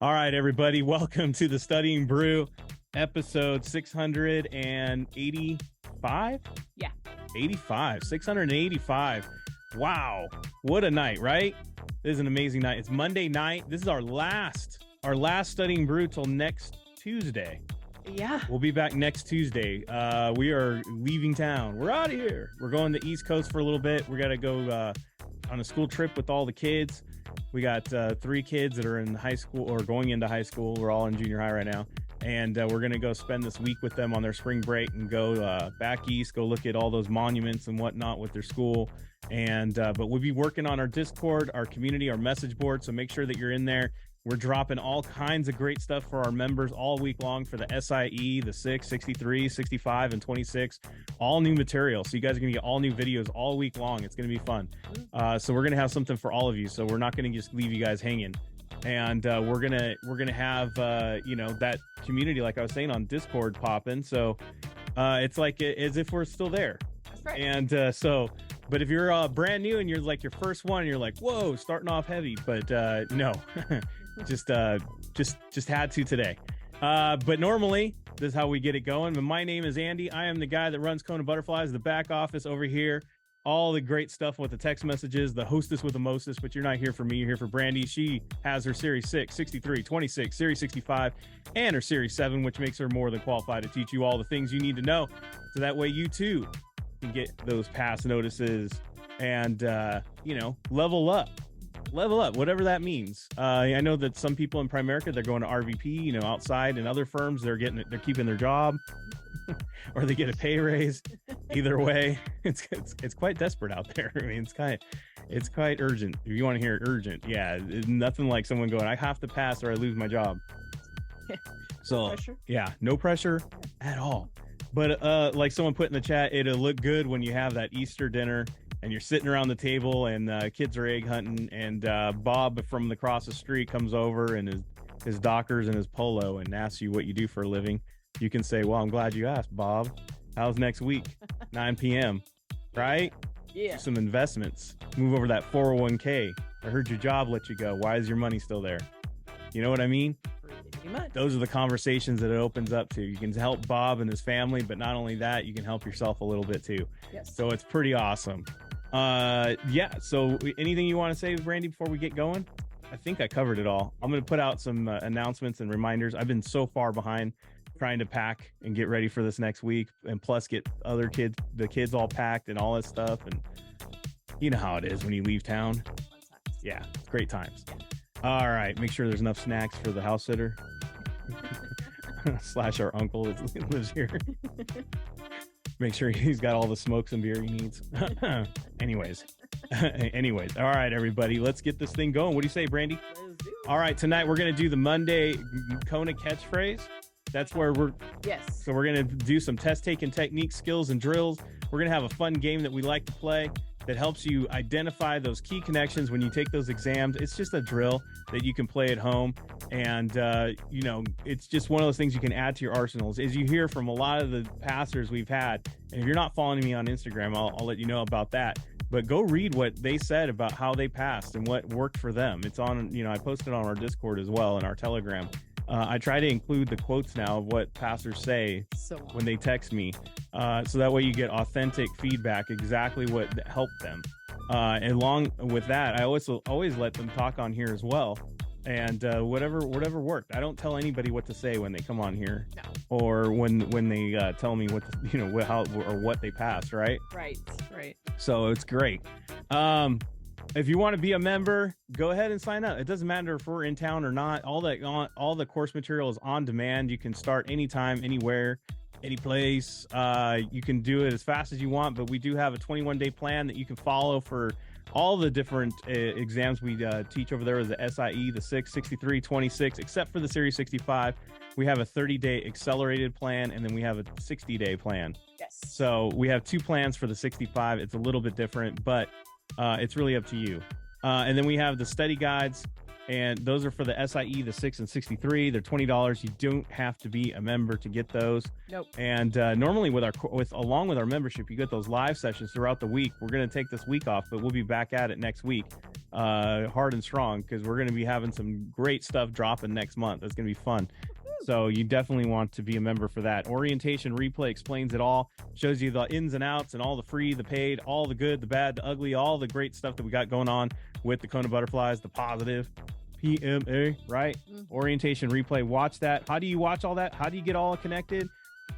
All right, everybody. Welcome to the Studying Brew episode 685. Yeah. 85. 685. Wow. What a night, right? This is an amazing night. It's Monday night. This is our last Studying Brew till next Tuesday. Yeah. We'll be back next Tuesday. We are leaving town. We're out of here. We're going to the East Coast for a little bit. We got to go on a school trip with all the kids. We got 3 kids that are in high school or going into high school. We're all in junior high right now. And we're going to go spend this week with them on their spring break and go back east, go look at all those monuments and whatnot with their school. And but we'll be working on our Discord, our community, our message board. So make sure that you're in there. We're dropping all kinds of great stuff for our members all week long for the SIE, the 6, 63, 65, and 26. All new material. So you guys are going to get all new videos all week long. It's going to be fun. So we're going to have something for all of you. So we're not going to just leave you guys hanging. And we're gonna have that community, like I was saying, on Discord popping. So it's like as if we're still there. That's right. And but if you're brand new and you're like your first one, you're like, whoa, starting off heavy. But no, just had to today. But normally this is how we get it going. But my name is Andy. I am the guy that runs KonaButterflyz, the back office over here. All the great stuff with the text messages, the hostess with the mostest, but you're not here for me, you're here for Brandy. She has her Series 6, 63, 26, Series 65, and her Series 7, which makes her more than qualified to teach you all the things you need to know. So that way you too can get those pass notices and, level up, whatever that means. I know that some people in Primerica, they're going to RVP, outside, and other firms, they're keeping their job. Or they get a pay raise. Either way, it's quite desperate out there. I mean, it's quite urgent. If you want to hear it urgent, yeah, it's nothing like someone going, I have to pass or I lose my job. So yeah, no pressure at all. But like someone put in the chat, it'll look good when you have that Easter dinner and you're sitting around the table and kids are egg hunting and Bob from across the street comes over and his Dockers and his polo and asks you what you do for a living. You can say, well, I'm glad you asked, Bob. How's next week? 9 p.m. Right? Yeah. Do some investments. Move over that 401k. I heard your job let you go. Why is your money still there? You know what I mean? Pretty much. Those are the conversations that it opens up to. You can help Bob and his family, but not only that, you can help yourself a little bit too. Yes. So it's pretty awesome. Yeah. So anything you want to say, Brandy, before we get going? I think I covered it all. I'm going to put out some announcements and reminders. I've been so far behind trying to pack and get ready for this next week, and plus get the kids all packed and all that stuff. And you know how it is when you leave town. Yeah, it's great times. All right, make sure there's enough snacks for the house sitter / our uncle that lives here. Make sure he's got all the smokes and beer he needs. Anyways, all right, everybody, let's get this thing going. What do you say, Brandy? All right, tonight we're gonna do the Monday KonaCatchphrase. That's where Yes. So we're going to do some test taking techniques, skills, and drills. We're going to have a fun game that we like to play that helps you identify those key connections when you take those exams. It's just a drill that you can play at home. And, it's just one of those things you can add to your arsenals. As you hear from a lot of the passers we've had, and if you're not following me on Instagram, I'll let you know about that. But go read what they said about how they passed and what worked for them. It's on, I posted on our Discord as well and our Telegram. I try to include the quotes now of what pastors say when they text me. So that way you get authentic feedback, exactly what helped them. And along with that, I always let them talk on here as well. And whatever worked. I don't tell anybody what to say when they come on here, no. Or when they tell me what how or what they passed. Right. Right. So it's great. If you want to be a member, go ahead and sign up. It doesn't matter if we're in town or not. All the course material is on demand. You can start anytime, anywhere, any place. You can do it as fast as you want, but we do have a 21-day plan that you can follow for all the different exams we teach over there. The SIE, the 6, 63, 26, except for the Series 65. We have a 30-day accelerated plan, and then we have a 60-day plan. Yes. So we have 2 plans for the 65. It's a little bit different, but it's really up to you. And then we have the study guides And those are for the SIE, the 6 and 63. They're $20. You don't have to be a member to get those. Nope. And normally along with our membership, you get those live sessions throughout the week. We're going to take this week off, but we'll be back at it next week, hard and strong, because we're going to be having some great stuff dropping next month. It's going to be fun. So you definitely want to be a member for that. Orientation Replay explains it all, shows you the ins and outs and all the free, the paid, all the good, the bad, the ugly, all the great stuff that we got going on with the KonaButterflyz, the positive, PMA, right? Orientation Replay. Watch that. How do you watch all that? How do you get all connected?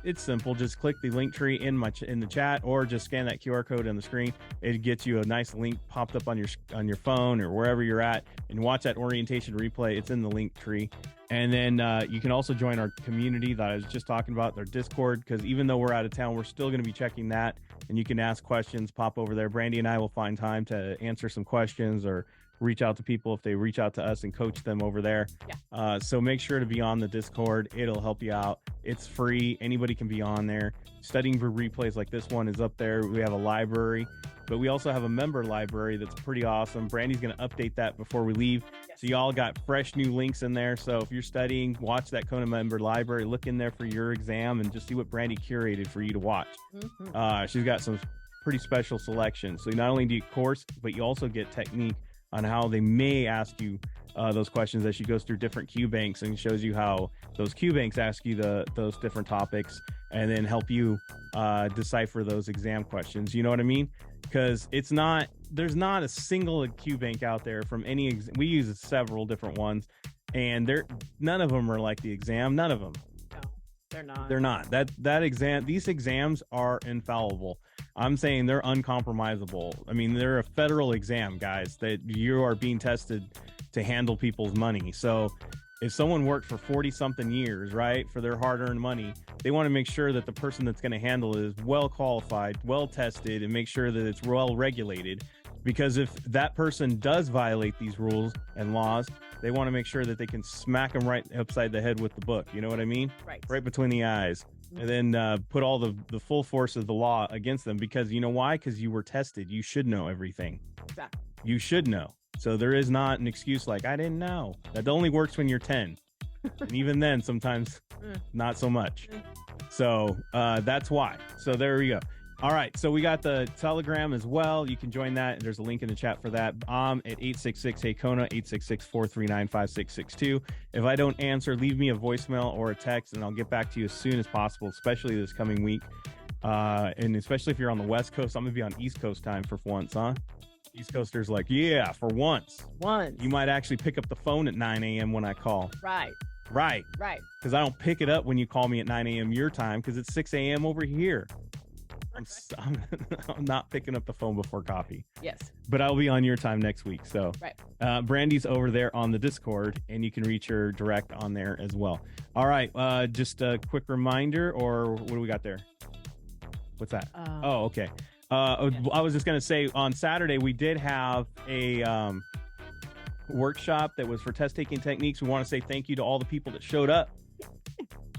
It's simple. Just click the link tree in the chat, or just scan that QR code on the screen. It gets you a nice link popped up on your phone or wherever you're at, and watch that orientation replay. It's in the link tree. And then you can also join our community that I was just talking about, their Discord, because even though we're out of town, we're still going to be checking that, and you can ask questions, pop over there. Brandy and I will find time to answer some questions or reach out to people if they reach out to us and coach them over there. Yeah. So make sure to be on the Discord. It'll help you out. It's free. Anybody can be on there. Studying Brew replays like this one is up there. We have a library, but we also have a member library that's pretty awesome. Brandy's going to update that before we leave. Yes. So y'all got fresh new links in there. So if you're studying, watch that Kona member library, look in there for your exam, and just see what Brandy curated for you to watch. She's got some pretty special selections. So not only do you course, but you also get technique on how they may ask you those questions as she goes through different Q banks and shows you how those Q banks ask you those different topics, and then help you decipher those exam questions. You know what I mean? Because there's not a single Q bank out there from any we use several different ones, and none of them are like the exam. None of them. No, they're not. They're not. These exams are infallible. I'm saying they're uncompromisable. I mean, they're a federal exam, guys, that you are being tested to handle people's money. So if someone worked for 40 something years, right, for their hard-earned money, they want to make sure that the person that's going to handle it is well qualified, well tested, and make sure that it's well regulated. Because if that person does violate these rules and laws, they want to make sure that they can smack them right upside the head with the book. You know what I mean? Right between the eyes. And then put all the full force of the law against them, because you know why? Because you were tested. You should know everything. Exactly. You should know. So there is not an excuse like, I didn't know. That only works when you're 10. And even then, sometimes not so much. So that's why. So there we go. All right. So we got the Telegram as well. You can join that. There's a link in the chat for that. I'm at 866-HEY-KONA, 866-439-5662. If I don't answer, leave me a voicemail or a text, and I'll get back to you as soon as possible, especially this coming week. And especially if you're on the West Coast, I'm going to be on East Coast time for once, huh? East Coasters like, yeah, for once. You might actually pick up the phone at 9 a.m. when I call. Right. Because I don't pick it up when you call me at 9 a.m. your time, because it's 6 a.m. over here. I'm not picking up the phone before coffee. Yes. But I'll be on your time next week. So right. Brandy's over there on the Discord, and you can reach her direct on there as well. All right. Just a quick reminder, or what do we got there? What's that? Oh, okay. I was just going to say, on Saturday, we did have a workshop that was for test taking techniques. We want to say thank you to all the people that showed up.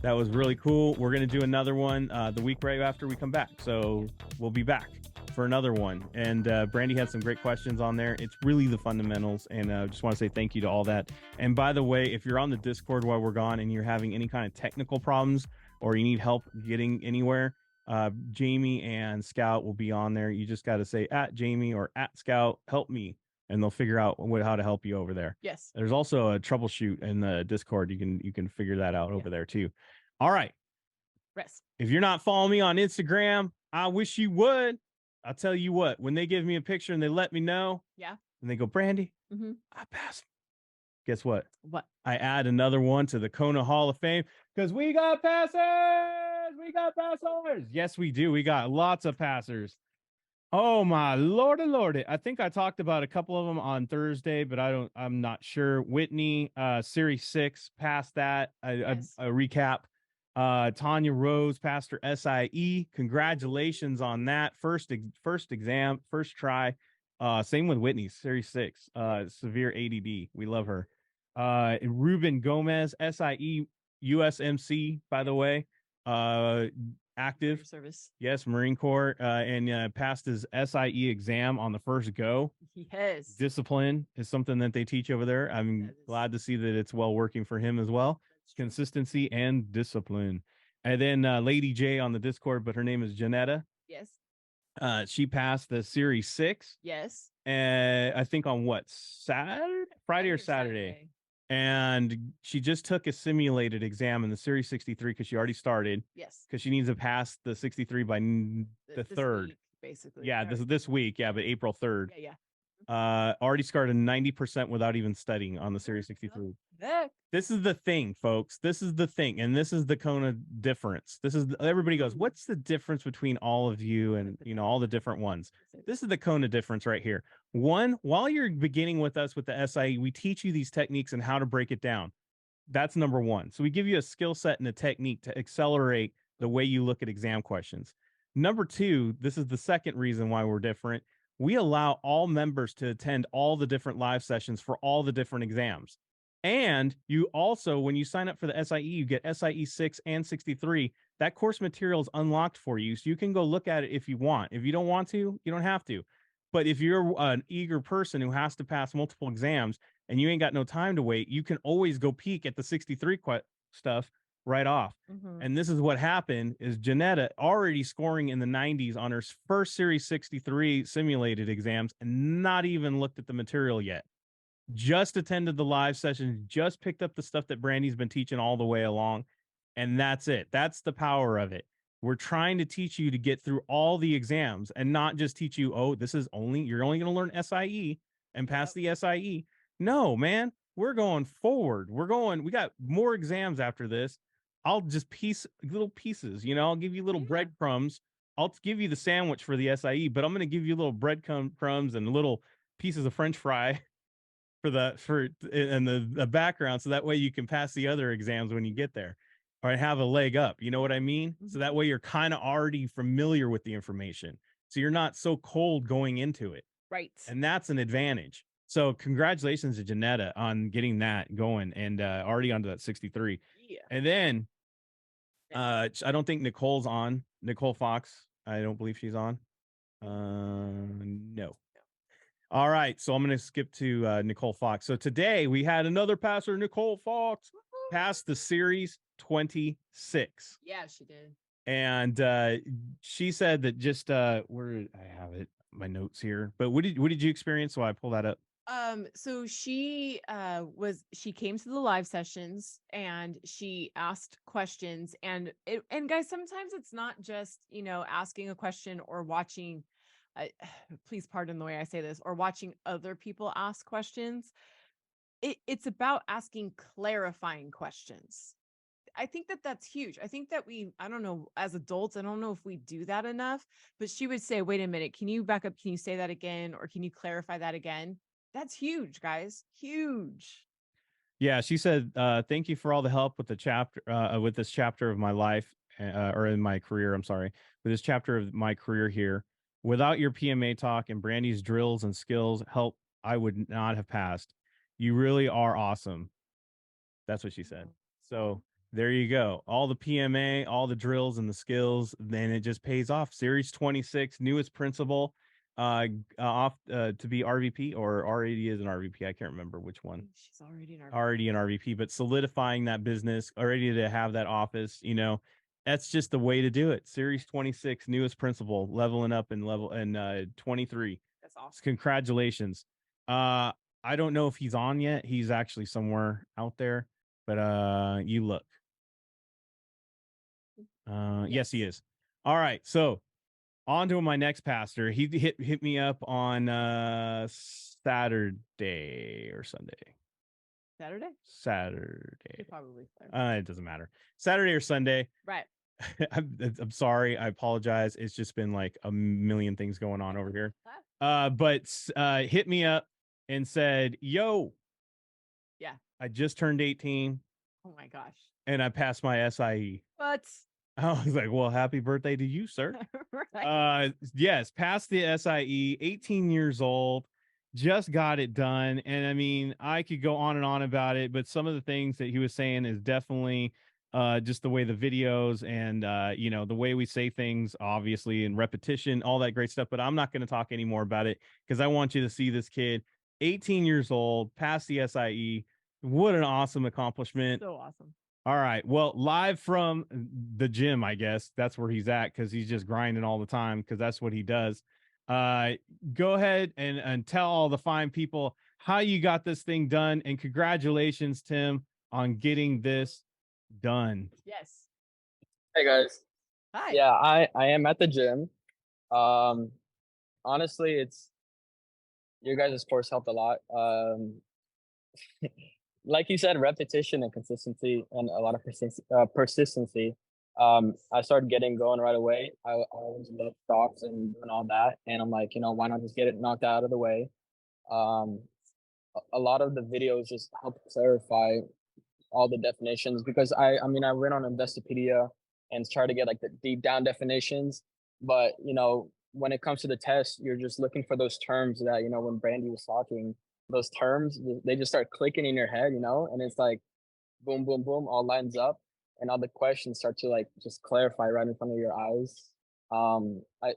That was really cool. We're going to do another one the week right after we come back. So we'll be back for another one. And Brandy had some great questions on there. It's really the fundamentals. And I just want to say thank you to all that. And by the way, if you're on the Discord while we're gone and you're having any kind of technical problems or you need help getting anywhere, Jamie and Scout will be on there. You just got to say at Jamie or at Scout, help me. And they'll figure out how to help you over there. Yes. There's also a troubleshoot in the Discord. You can figure that out over there too. All right. Rest. If you're not following me on Instagram, I wish you would. I'll tell you what, when they give me a picture and they let me know, and they go, Brandy, I passed. Guess what? What? I add another one to the Kona Hall of Fame, because we got passers. We got passers. Yes, we do. We got lots of passers. Oh my lordy. I think I talked about a couple of them on Thursday, but I'm not sure. Whitney, Series 6 passed that. A recap. Tanya Rose passed her SIE. Congratulations on that. First exam, first try. Same with Whitney, Series 6. Severe ADD. We love her. Ruben Gomez, SIE USMC, by the way. active. Service. Yes, Marine Corps, and passed his SIE exam on the first go. Yes. Discipline is something that they teach over there. I'm glad to see that it's well working for him as well. Consistency and discipline. And then Lady J on the Discord, but her name is Janetta. Yes. She passed the Series 6. Yes. And I think on what, Friday or Saturday. And she just took a simulated exam in the Series 63 because she already started. Yes. Because she needs to pass the 63 by the 3rd. Week, basically. Yeah, this week. Yeah, but April 3rd. Yeah. Already started 90% without even studying on the Series 63. This is the thing, folks. This is the thing, and this is the Kona difference. This is everybody goes, what's the difference between all of you and all the different ones? This is the Kona difference right here. One, while you're beginning with us with the SIE, we teach you these techniques and how to break it down. That's number one. So we give you a skill set and a technique to accelerate the way you look at exam questions. Number two, this is the second reason why we're different. We allow all members to attend all the different live sessions for all the different exams. And you also, when you sign up for the SIE, you get SIE 6 and 63. That course material is unlocked for you, so you can go look at it if you want. If you don't want to, you don't have to. But if you're an eager person who has to pass multiple exams and you ain't got no time to wait, you can always go peek at the 63 stuff right off. And this is what happened is Janetta already scoring in the 90s on her first Series 63 simulated exams and not even looked at the material yet. Just attended the live sessions, just picked up the stuff that Brandy's been teaching all the way along. And that's it. That's the power of it. We're trying to teach you to get through all the exams and not just teach you, oh, you're only going to learn SIE and pass the SIE. No, man, we're going forward. We got more exams after this. I'll just little pieces, I'll give you little breadcrumbs. I'll give you the sandwich for the SIE, but I'm going to give you little breadcrumbs and little pieces of French fry the background, so that way you can pass the other exams when you get there or have a leg up. You know what I mean? So that way you're kind of already familiar with the information, so you're not so cold going into it. Right. And that's an advantage. So congratulations to Janetta on getting that going and already onto that 63. Yeah. And then I don't think Nicole's on. Nicole Fox, I don't believe she's on. No. All right, so I'm going to skip to Nicole Fox. So today we had another passer, Nicole Fox, pass the Series 26. Yeah, she did. And she said that just where did I have it? My notes here. But what did you experience? So I pull that up. So she came to the live sessions and she asked questions and guys, sometimes it's not just, asking a question or watching, please pardon the way I say this, or watching other people ask questions. It's about asking clarifying questions. I think that's huge. I think that I don't know, as adults, I don't know if we do that enough, but she would say, wait a minute, can you back up? Can you say that again? Or can you clarify that again? That's huge, guys. Huge. Yeah, she said, thank you for all the help with with this chapter of my life, or in my career. I'm sorry, with this chapter of my career here. Without your PMA talk and Brandy's drills and skills help, I would not have passed. You really are awesome. That's what she said. So there you go. All the PMA, all the drills and the skills, then it just pays off. Series 26, newest principal, off to be RVP, or already is an RVP. I can't remember which one. She's already an RVP. Already an RVP, but solidifying that business, already to have that office, that's just the way to do it. Series 26, newest principal, leveling up in 23. That's awesome. Congratulations. I don't know if he's on yet. He's actually somewhere out there, but you look. Yes, he is. All right. So on to my next pastor. He hit me up on Saturday or Sunday. Saturday. Probably. It doesn't matter. Saturday or Sunday. Right. I'm sorry. I apologize. It's just been like a million things going on over here. But hit me up and said, yo. Yeah. I just turned 18. Oh my gosh. And I passed my SIE. But I was like, well, happy birthday to you, sir. Right. Yes, passed the SIE, 18 years old, just got it done. And I mean, I could go on and on about it, but some of the things that he was saying is definitely just the way the videos and the way we say things, obviously, and repetition, all that great stuff. But I'm not going to talk anymore about it because I want you to see this kid, 18 years old, passed the SIE. What an awesome accomplishment. So awesome. All right. Well, live from the gym, I guess that's where he's at because he's just grinding all the time because that's what he does. Go ahead and tell all the fine people how you got this thing done. And congratulations, Tim, on getting this done. Yes. Hey guys. Hi. Yeah, I am at the gym. Um, honestly, it's your guys' course helped a lot. Like you said, repetition and consistency and a lot of persistency. I started getting going right away. I always loved stocks and doing all that, and I'm like, why not just get it knocked out of the way? Um, a lot of the videos just help clarify all the definitions because I mean I went on Investopedia and tried to get like the deep down definitions, but when it comes to the test, you're just looking for those terms that when Brandy was talking, those terms they just start clicking in your head, and it's like boom, boom, boom, all lines up, and all the questions start to like just clarify right in front of your eyes. I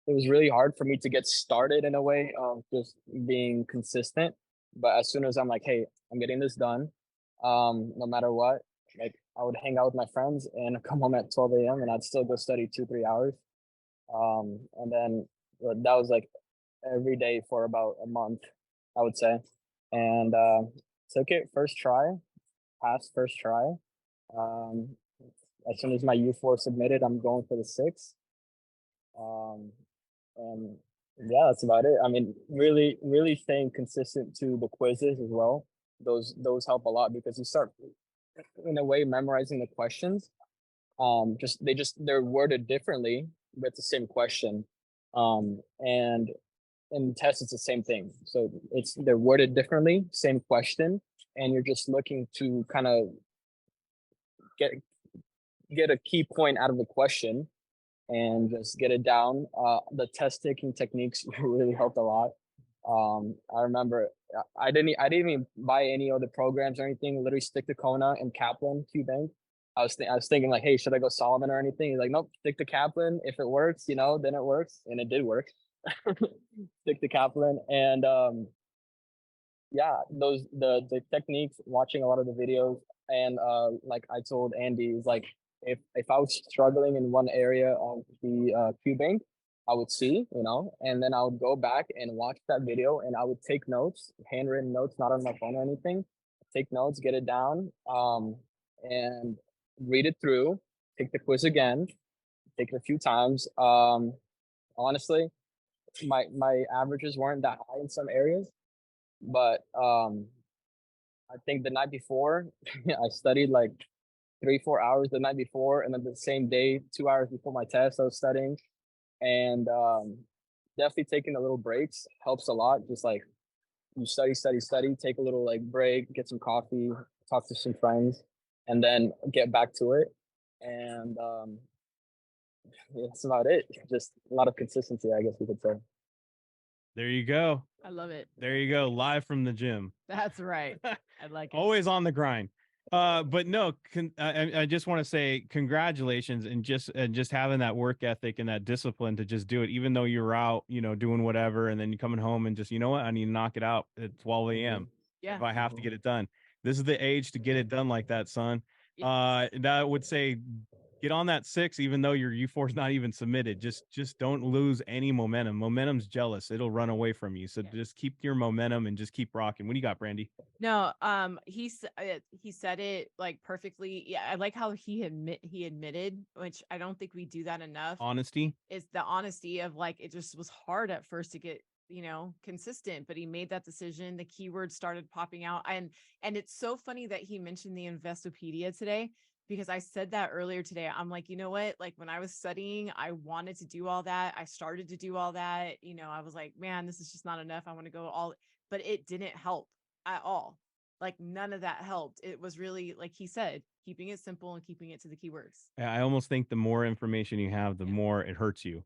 It was really hard for me to get started in a way of just being consistent. But as soon as I'm like, hey, I'm getting this done, no matter what, like I would hang out with my friends and come home at 12 a.m. and I'd still go study 2, 3 hours. And then that was like every day for about a month, I would say. And took it first try, passed first try. Um, as soon as my U4 submitted, I'm going for the 6. Um, and yeah, that's about it. I mean, really, really staying consistent to the quizzes as well. Those help a lot because you start in a way memorizing the questions. They're worded differently, but the same question. And in tests it's the same thing. So they're worded differently, same question, and you're just looking to kind of get a key point out of the question and just get it down. The test taking techniques really helped a lot. I remember I didn't even buy any other programs or anything. Literally stick to Kona and Kaplan QBank. I was thinking like, hey, should I go Solomon or anything? He's like, nope, stick to Kaplan. If it works, then it works, and it did work. Stick to Kaplan, and yeah, the techniques, watching a lot of the videos, and like I told Andy, is like if I was struggling in one area of the QBank, I would see, and then I would go back and watch that video, and I would take notes, handwritten notes, not on my phone or anything. Take notes, get it down, and read it through. Take the quiz again, take it a few times. Honestly, my averages weren't that high in some areas, but I think the night before I studied like 3, 4 hours the night before, and then the same day, 2 hours before my test, I was studying, and definitely taking a little breaks helps a lot. Just like you study, study, study, take a little like break, get some coffee, talk to some friends, and then get back to it. And that's about it. Just a lot of consistency, I guess we could say. There you go. I love it. There you go. Live from the gym. That's right. I like it. Always on the grind. But no, I just want to say congratulations, and just having that work ethic and that discipline to just do it, even though you're out, doing whatever, and then you're coming home and just, I need to knock it out at 12 a.m. Yeah. If I have to get it done. This is the age to get it done like that, son. That would say get on that 6, even though your U4 is not even submitted. Just don't lose any momentum. Momentum's jealous. It'll run away from you. So just keep your momentum and just keep rocking. What do you got, Brandy? No, he said it like perfectly. Yeah, I like how he admitted, which I don't think we do that enough. Honesty. Is the honesty of like, it just was hard at first to get, consistent, but he made that decision. The keywords started popping out. And it's so funny that he mentioned the Investopedia today, because I said that earlier today. I'm like, you know what? Like when I was studying, I wanted to do all that. I started to do all that. I was like, man, this is just not enough. I want to go all, but it didn't help at all. Like none of that helped. It was really, like he said, keeping it simple and keeping it to the keywords. I almost think the more information you have, the more it hurts you.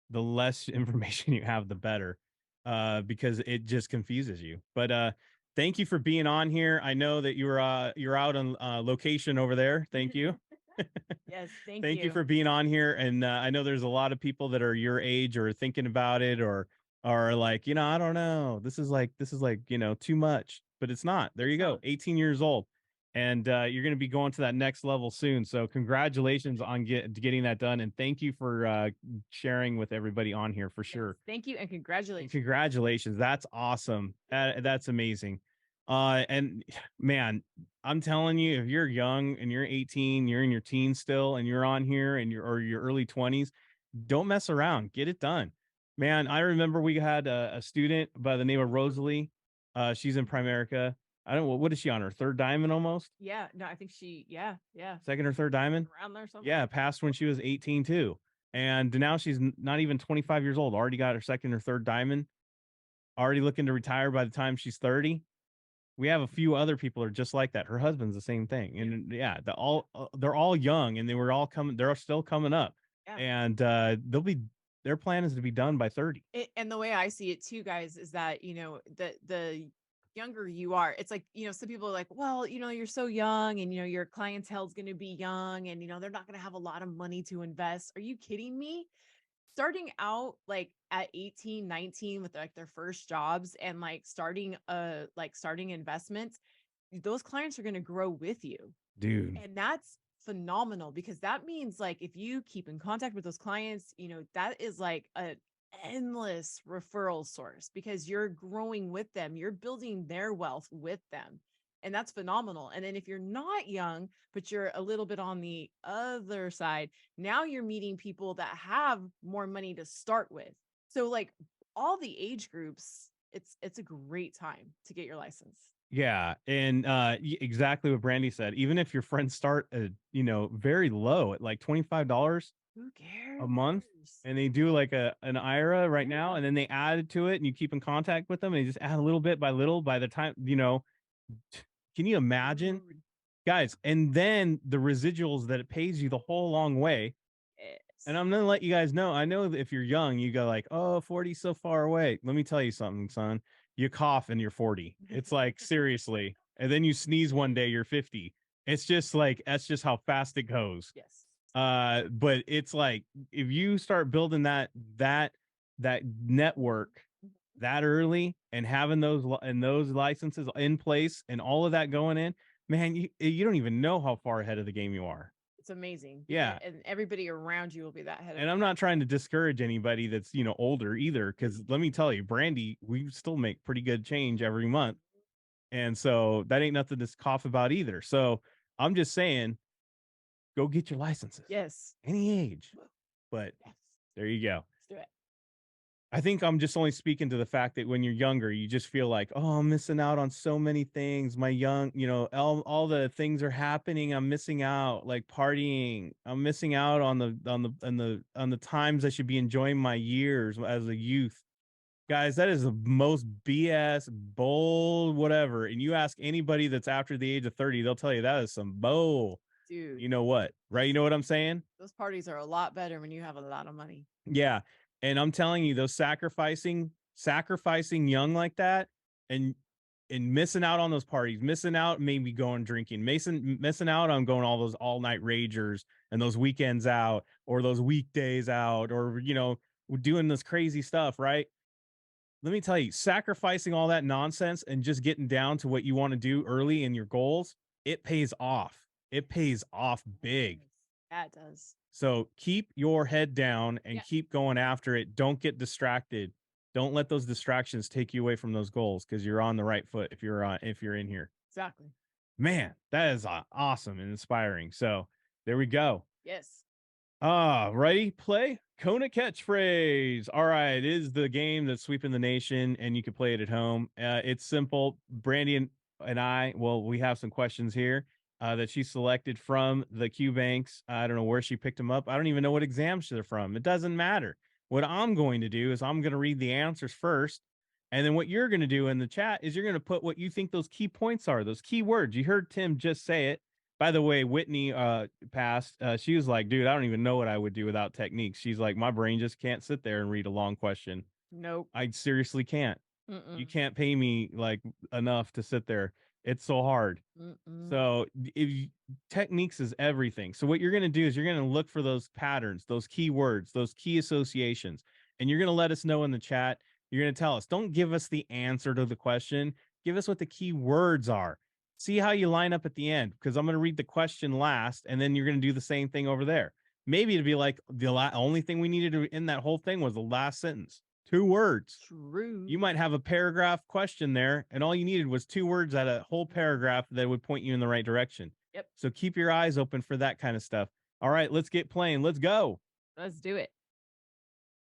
The less information you have, the better, because it just confuses you. But thank you for being on here. I know that you're out on location over there. Thank you. Yes, thank Thank you you. for being on here. And I know there's a lot of people that are your age or thinking about it or are like, I don't know. This is like, too much, but it's not. There you go. not. 18 years old. And you're going to be going to that next level soon. So congratulations on getting that done. And thank you for sharing with everybody on here for sure. Thank you and congratulations. And congratulations. That's awesome. That's amazing. And man, I'm telling you, if you're young and you're 18, you're in your teens still, and you're on here and or your early 20s, don't mess around. Get it done. Man, I remember we had a student by the name of Rosalie. She's in Primerica. I don't know, what is she on, her third diamond almost? Yeah, no, I think yeah. Second or third diamond? Around there somewhere. Yeah, passed when she was 18 too. And now she's not even 25 years old, already got her second or third diamond, already looking to retire by the time she's 30. We have a few other people are just like that. Her husband's the same thing. And yeah, they're all young and they're still coming up. Yeah. And their plan is to be done by 30. And the way I see it too, guys, is that, the younger you are, it's like, some people are like, well, you're so young and, your clientele is going to be young and, they're not going to have a lot of money to invest. Are you kidding me? Starting out like at 18, 19 with like their first jobs and like starting investments, those clients are going to grow with you. Dude. And that's phenomenal because that means like if you keep in contact with those clients, that is like an endless referral source because you're growing with them, you're building their wealth with them. And that's phenomenal. And then if you're not young, but you're a little bit on the other side, now you're meeting people that have more money to start with. So like all the age groups, it's a great time to get your license. Yeah. And exactly what Brandy said. Even if your friends start at, very low at like $25 Who cares? a month, and they do like an IRA right now, and then they add to it and you keep in contact with them and you just add a little bit by little by the time, can you imagine? Dude. Guys, and then the residuals that it pays you the whole long way. Yes. And I'm going to let you guys know, I know that if you're young, you go like, oh, 40 so far away. Let me tell you something, son. You cough and you're 40. It's like, seriously. And then you sneeze one day, you're 50. It's just like, that's just how fast it goes. Yes. But it's like, if you start building that network that early and having those licenses in place and all of that going in, man, you don't even know how far ahead of the game you are. It's amazing. Yeah. And everybody around you will be that ahead. And I'm not trying to discourage anybody that's, older either. Cause let me tell you, Brandy, we still make pretty good change every month. And so that ain't nothing to cough about either. So I'm just saying, go get your licenses. Yes. Any age. But yes. There you go. Let's do it. I think I'm just only speaking to the fact that when you're younger, you just feel like, oh, I'm missing out on so many things. My young, all the things are happening. I'm missing out, like partying. I'm missing out on the times I should be enjoying my years as a youth. Guys, that is the most BS, bold, whatever. And you ask anybody that's after the age of 30, they'll tell you that is some bull. Dude. You know what? Right? You know what I'm saying? Those parties are a lot better when you have a lot of money. Yeah. And I'm telling you, those sacrificing young like that and missing out on those parties, missing out maybe going drinking, missing out on going all those all night ragers and those weekends out or those weekdays out or, doing this crazy stuff, right? Let me tell you, sacrificing all that nonsense and just getting down to what you want to do early in your goals, it pays off. It pays off big. That does. So keep your head down and keep going after it. Don't get distracted. Don't let those distractions take you away from those goals because you're on the right foot if you're in here. Exactly. Man, that is awesome and inspiring. So there we go. Yes. Ready? Play KonaCatchphrase. All right, it is the game that's sweeping the nation, and you can play it at home. It's simple. Brandy and I, we have some questions here. That she selected from the Q Banks. I don't know where she picked them up. I don't even know what exams they're from. It doesn't matter. What I'm going to do is I'm going to read the answers first. And then what you're going to do in the chat is you're going to put what you think those key points are, those key words. You heard Tim just say it. By the way, Whitney passed. She was like, dude, I don't even know what I would do without techniques. She's like, my brain just can't sit there and read a long question. Nope. I seriously can't. You can't pay me like enough to sit there. It's so hard. So techniques is everything. So what you're going to do is you're going to look for those patterns, those key words, those key associations, and you're going to let us know in the chat. You're going to tell us, don't give us the answer to the question. Give us what the key words are. See how you line up at the end, because I'm going to read the question last, and then you're going to do the same thing over there. Maybe it'd be like the only thing we needed to in that whole thing was the last sentence. 2 words. True. You might have a paragraph question there, and all you needed was 2 words at a whole paragraph that would point you in the right direction. Yep. So keep your eyes open for that kind of stuff. All right, let's get playing. Let's go. Let's do it.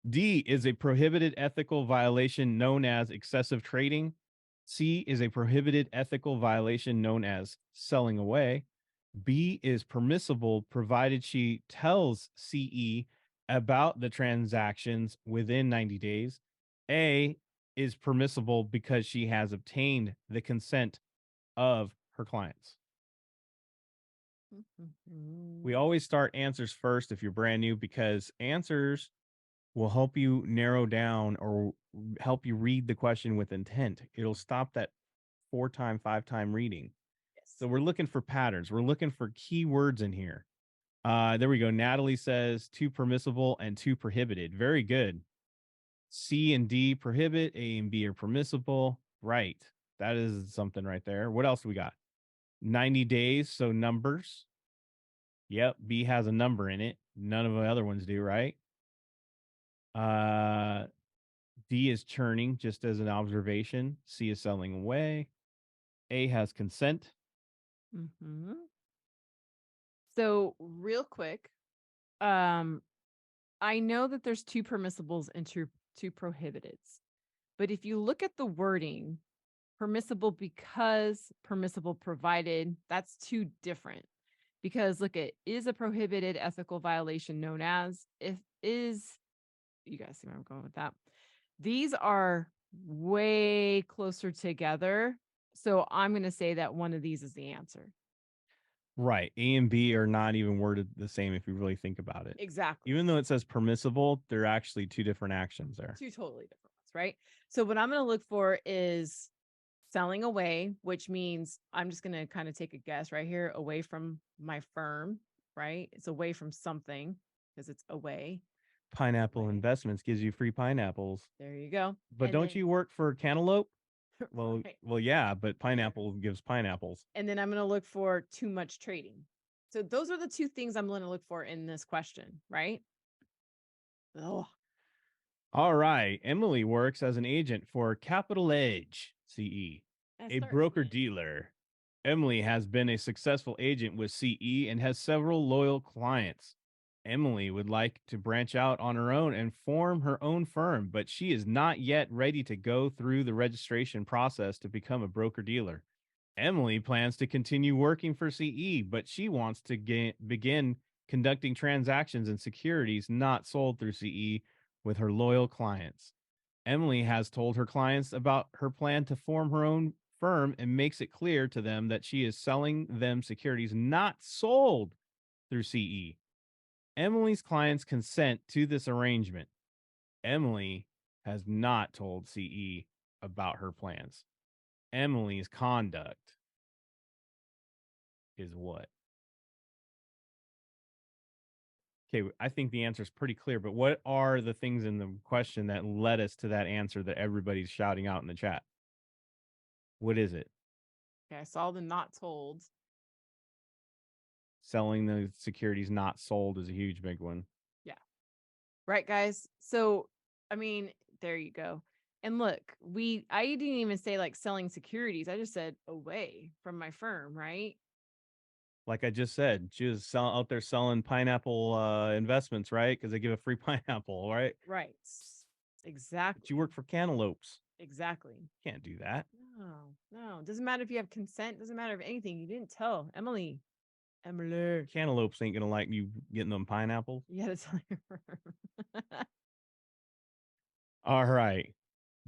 D is a prohibited ethical violation known as excessive trading. C is a prohibited ethical violation known as selling away. B is permissible provided she tells CE about the transactions within 90 days. A is permissible because she has obtained the consent of her clients. We always start answers first if you're brand new, because answers will help you narrow down or help you read the question with intent. It'll stop that 4-time, 5-time reading. Yes. So we're looking for patterns. We're looking for keywords in here. There we go. Natalie says 2 permissible and 2 prohibited. Very good. C and D prohibit, A and B are permissible. Right. That is something right there. What else we got? 90 days, so numbers. Yep, B has a number in it. None of the other ones do, right? D is churning, just as an observation. C is selling away. A has consent. So real quick, I know that there's 2 permissibles and 2 prohibiteds, but if you look at the wording, permissible because, permissible provided, that's 2 different. Because look, it is a prohibited ethical violation known as, if is, you guys see where I'm going with that. These are way closer together. So I'm going to say that one of these is the answer. Right. A and B are not even worded the same if you really think about it. Exactly. Even though it says permissible, they're actually 2 different actions there. 2 totally different ones, right? So what I'm going to look for is selling away, which means I'm just going to kind of take a guess right here, away from my firm, right? It's away from something because it's away. Pineapple Investments gives you free pineapples. There you go. But And don't then, you work for Cantaloupe? Well, right. well, yeah, but pineapple gives pineapples. And then I'm going to look for too much trading. So those are the 2 things I'm going to look for in this question, right? Oh. All right. Emily works as an agent for Capital Edge CE, a broker dealer. Emily has been a successful agent with CE and has several loyal clients. Emily would like to branch out on her own and form her own firm, but she is not yet ready to go through the registration process to become a broker dealer. Emily plans to continue working for CE, but she wants to begin conducting transactions in securities not sold through CE with her loyal clients. Emily has told her clients about her plan to form her own firm and makes it clear to them that she is selling them securities not sold through CE. Emily's clients consent to this arrangement. Emily has not told CE about her plans. Emily's conduct is what? Okay, I think the answer is pretty clear, but what are the things in the question that led us to that answer that everybody's shouting out in the chat? What is it? Okay, I saw the not told. Selling the securities not sold is a huge big one. Yeah. Right, guys. So, I mean, there you go. And look, I didn't even say like selling securities. I just said away from my firm, right? Like I just said, she was out there selling pineapple investments, right? Because they give a free pineapple, right? Right. Exactly. But you work for Cantaloupes. Exactly. Can't do that. No. Doesn't matter if you have consent. Doesn't matter if anything. You didn't tell Emily. Cantaloupes ain't gonna like you getting them pineapples. You had to tell your firm. All right.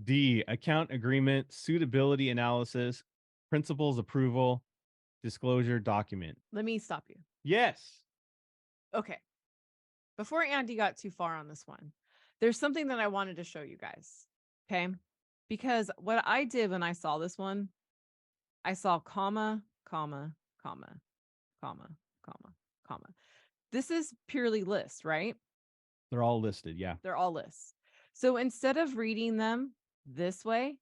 D, account agreement, suitability analysis, principals approval, disclosure document. Let me stop you. Yes. Okay. Before Andy got too far on this one, there's something that I wanted to show you guys. Okay. Because what I did when I saw this one, I saw comma, comma, comma, comma, comma, comma. This is purely list, right? They're all listed. Yeah. They're all lists. So instead of reading them this way,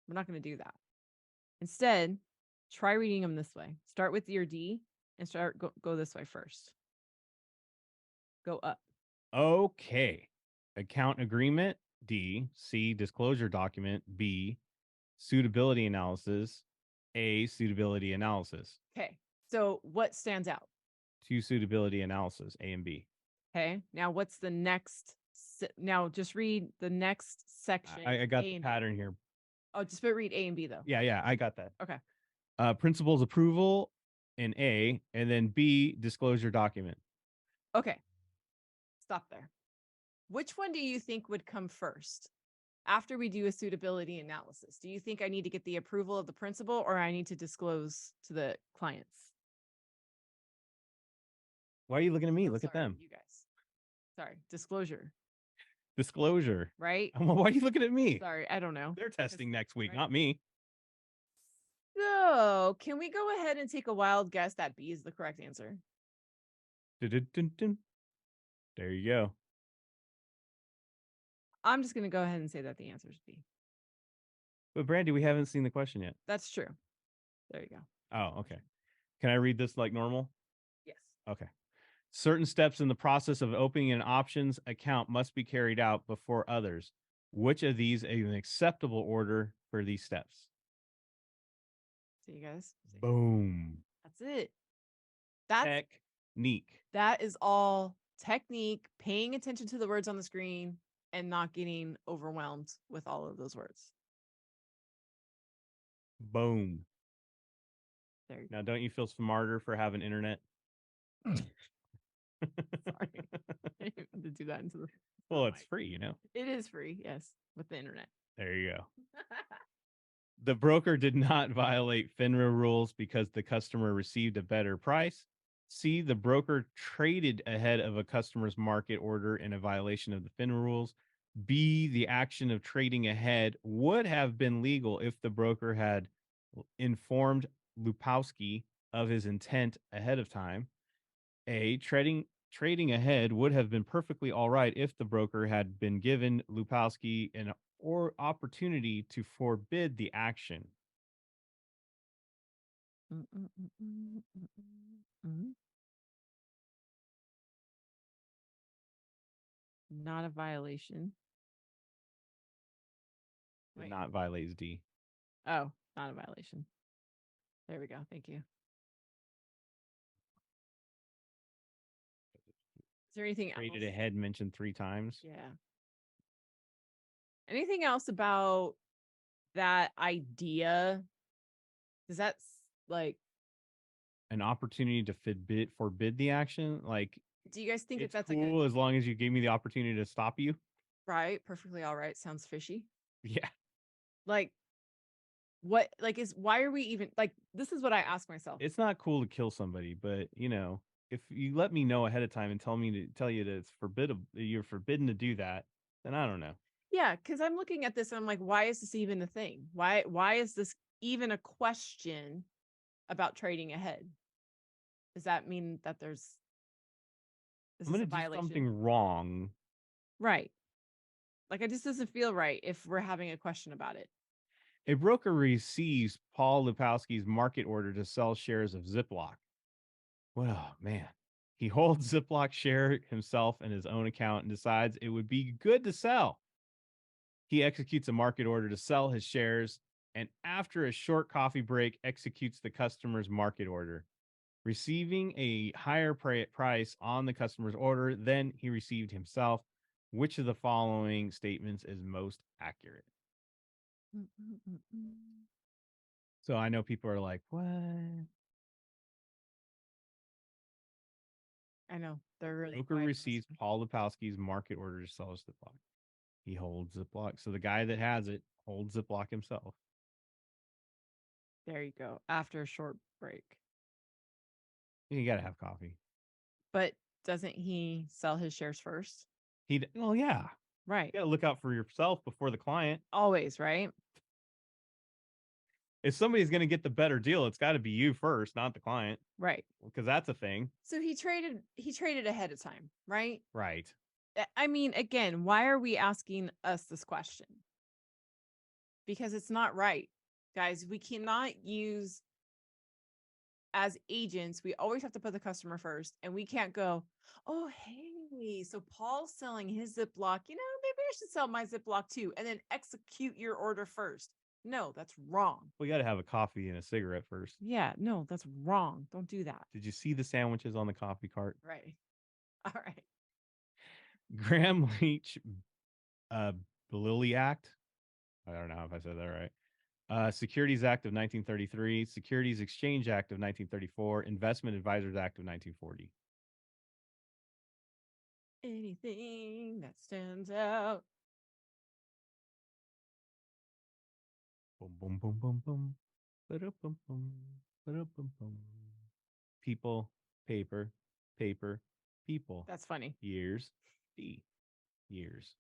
we're not going to do that. Instead, try reading them this way. Start with your D and go this way first. Go up. Okay. Account agreement, D. C. Disclosure document, B. Suitability analysis, A. Suitability analysis. Okay. So what stands out? 2 suitability analysis, A and B. Okay. Now what's the next? Now just read the next section. I got A the and pattern B. here. Oh, just read A and B though. Yeah, I got that. Okay. Principal's approval in A, and then B, disclosure document. Okay. Stop there. Which one do you think would come first after we do a suitability analysis? Do you think I need to get the approval of the principal or I need to disclose to the clients? Why are you looking at me? I'm Look at sorry, them. You guys. Sorry. Disclosure, Disclosure. right? Why are you looking at me? Sorry. I don't know. They're testing next week, right? not me. So can we go ahead and take a wild guess that B is the correct answer? Dun-dun-dun-dun. There you go. I'm just going to go ahead and say that the answer is B. But Brandy, we haven't seen the question yet. That's true. There you go. Oh, okay. Can I read this like normal? Yes. Okay. Certain steps in the process of opening an options account must be carried out before others. Which of these is an acceptable order for these steps? See you guys. Boom. That's it. That's Technique. That is all technique, paying attention to the words on the screen and not getting overwhelmed with all of those words. Boom. There you Now, don't you feel smarter for having internet? go. Sorry. I didn't mean to do that into the. Well, it's free, you know. It is free, yes, with the internet. There you go. The broker did not violate FINRA rules because the customer received a better price. C, the broker traded ahead of a customer's market order in a violation of the FINRA rules. B, the action of trading ahead would have been legal if the broker had informed Lupowski of his intent ahead of time. A, trading ahead would have been perfectly all right if the broker had been given Lupowski an opportunity to forbid the action. Not a violation. Wait. Not violates D. Oh, not a violation. There we go. Thank you. Is there anything Traded else? ahead mentioned 3 times. Yeah. Anything else about that idea? Does that like an opportunity to forbid the action? Like, do you guys think it's that's cool like as long as you gave me the opportunity to stop you? Right, perfectly all right. Sounds fishy. Yeah. Like, what? Like, why are we even like? This is what I ask myself. It's not cool to kill somebody, but you know, if you let me know ahead of time and tell you that it's you're forbidden to do that, then I don't know. Yeah, because I'm looking at this and I'm like, why is this even a thing? Why is this even a question about trading ahead? Does that mean that this I'm going is to a do violation? something wrong. Right. Like, it just doesn't feel right if we're having a question about it. A broker receives Paul Lupowski's market order to sell shares of Ziploc. Well, man, he holds Ziploc share himself in his own account and decides it would be good to sell. He executes a market order to sell his shares, and after a short coffee break, executes the customer's market order, receiving a higher price on the customer's order than he received himself. Which of the following statements is most accurate? So I know people are like, what? I know. They're really Broker quiet. receives Paul Lupowski's market order to sell his Ziploc. He holds Ziploc. So the guy that has it holds Ziploc himself. There you go. After a short break. You got to have coffee. But doesn't he sell his shares first? Well, yeah. Right. You got to look out for yourself before the client. Always, right? if somebody's going to get the better deal, it's got to be you first, not the client, Right. because that's a thing. So he traded ahead of time, right? Right. I mean, again, why are we asking us this question? Because it's not right. Guys, we cannot use, as agents, we always have to put the customer first, and we can't go, oh, hey, so Paul's selling his Ziploc, maybe I should sell my Ziploc too, and then execute your order first. No, that's wrong. We got to have a coffee and a cigarette first. Yeah, no, that's wrong. Don't do that. Did you see the sandwiches on the coffee cart? Right. All right. Graham Leach Lilly Act. I don't know if I said that right. Securities Act of 1933, Securities Exchange Act of 1934, Investment Advisors Act of 1940. Anything that stands out. Boom, boom, boom, boom, boom. Ba-da-bum, boom. Ba-da-bum, boom. People, paper, paper, people. That's funny. Years, D. Years.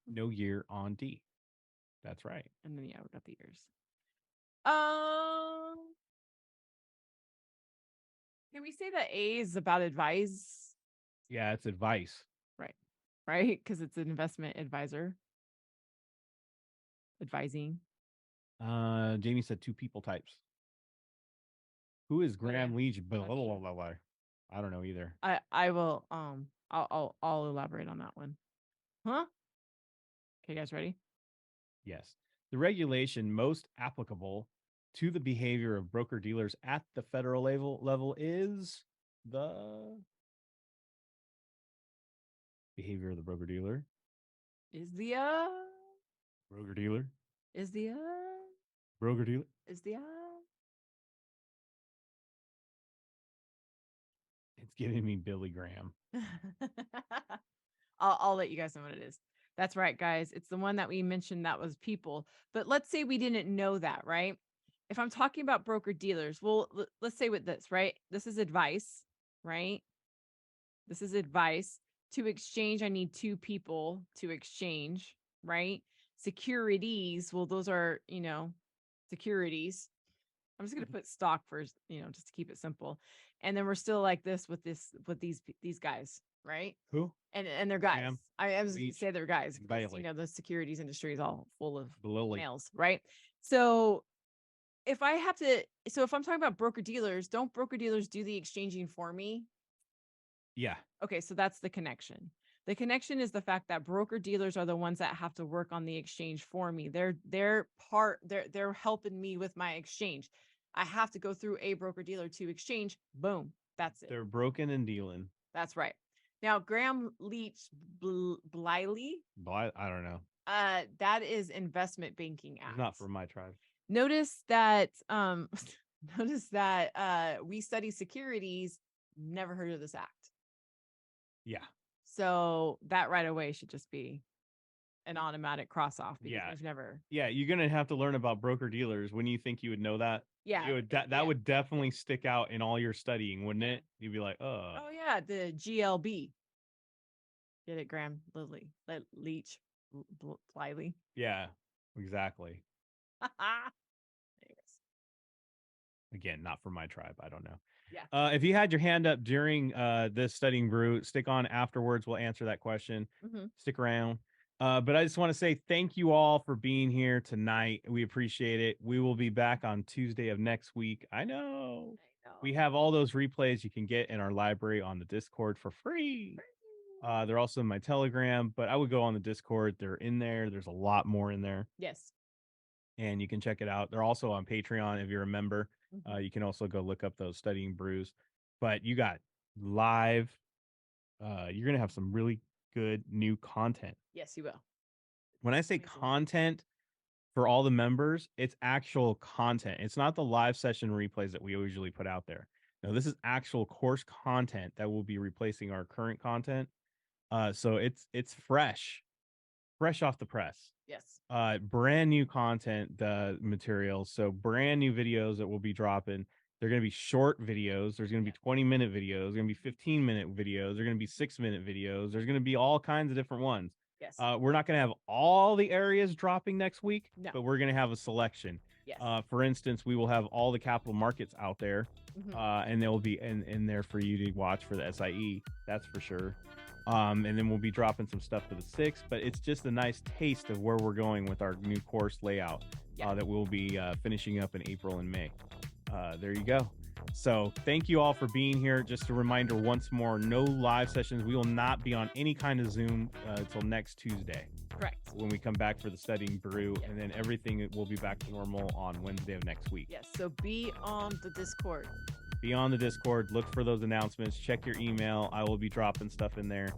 No year on D. That's right. And then, yeah, we got the years. Can we say that A is about advice? Yeah, it's advice. Right? Because it's an investment advisor. Advising. Jamie said 2 people types. Who is Graham yeah. Leach? I don't know either. I will I'll elaborate on that one. Huh? Okay, guys, ready? Yes. The regulation most applicable to the behavior of broker dealers at the federal level is the behavior of the broker dealer. Is the Broker dealer. Is the Broker dealer. Is the It's giving me Billy Graham. I'll let you guys know what it is. That's right, guys. It's the one that we mentioned that was people. But let's say we didn't know that, right? If I'm talking about broker dealers, well, let's say with this, right? This is advice, right? This is advice. To exchange, I need 2 people to exchange, right? Securities, well, those are, securities. I'm just going to put stock first, just to keep it simple. And then we're still like this with these guys, right? Who? And they're guys. Graham, I was going to Leach, say they're guys. and Because, Bailey. the securities industry is all full of Lily. males, right? So if I'm talking about broker dealers, don't broker dealers do the exchanging for me? Yeah. Okay, so that's the connection. The connection is the fact that broker dealers are the ones that have to work on the exchange for me. They're helping me with my exchange. I have to go through a broker dealer to exchange. Boom. That's it. They're broken and dealing. That's right. Now, Graham Leach Bliley. I don't know. That is Investment Banking Act. It's not from my tribe. Notice that we study securities. Never heard of this act. Yeah. So that right away should just be an automatic cross off because Yeah. we've never. Yeah, you're gonna have to learn about broker dealers. When you think you would know that, Yeah. that would definitely stick out in all your studying, wouldn't it? You'd be like, Oh yeah, the GLB. Get it, Graham Leach Bliley. Yeah, exactly. Anyways. Again, not from my tribe. I don't know. Yeah. If you had your hand up during this studying brew, stick on afterwards. We'll answer that question. Mm-hmm. Stick around. But I just want to say thank you all for being here tonight. We appreciate it. We will be back on Tuesday of next week. I know. We have all those replays you can get in our library on the Discord for free. They're also in my Telegram, but I would go on the Discord. They're in there. There's a lot more in there. Yes. And you can check it out. They're also on Patreon if you're a member. Mm-hmm. You can also go look up those studying brews. But you got live. You're gonna have some really good new content. Yes, you will. When I say Amazing. content for all the members, it's actual content. It's not the live session replays that we usually put out there. No, this is actual course content that will be replacing our current content. So it's fresh off the press. Yes. Brand new content materials. So brand new videos that we'll be dropping. They're going to be short videos. There's going to be 20-minute videos. There's going to be 15-minute videos. There's going to be 6-minute videos. There's going to be all kinds of different ones. Yes. We're not going to have all the areas dropping next week, No. but we're going to have a selection. Yes. For instance, we will have all the capital markets out there, Mhm. and they will be in there for you to watch for the SIE. That's for sure. And then we'll be dropping some stuff for the 6th, but it's just a nice taste of where we're going with our new course layout that we'll be finishing up in April and May. There you go. So thank you all for being here. Just a reminder once more, no live sessions. We will not be on any kind of Zoom until next Tuesday. Correct. When we come back for the Studying Brew, and then everything will be back to normal on Wednesday of next week. Yes. So be on the Discord. Be on the Discord. Look for those announcements. Check your email. I will be dropping stuff in there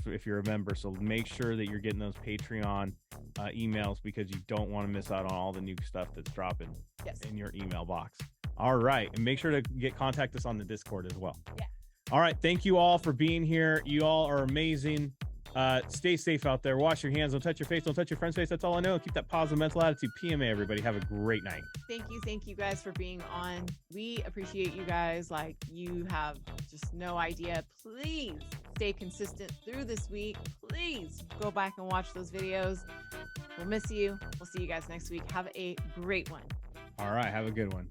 if you're a member. So make sure that you're getting those Patreon emails, because you don't want to miss out on all the new stuff that's dropping in your email box. All right. And make sure to contact us on the Discord as well. Yeah. All right. Thank you all for being here. You all are amazing. Stay safe out there. Wash your hands. Don't touch your face. Don't touch your friend's face. That's all I know. Keep that positive mental attitude. PMA, everybody. Have a great night. Thank you guys for being on. We appreciate you guys. Like, you have just no idea. Please stay consistent through this week. Please go back and watch those videos. We'll miss you. We'll see you guys next week. Have a great one. All right. Have a good one.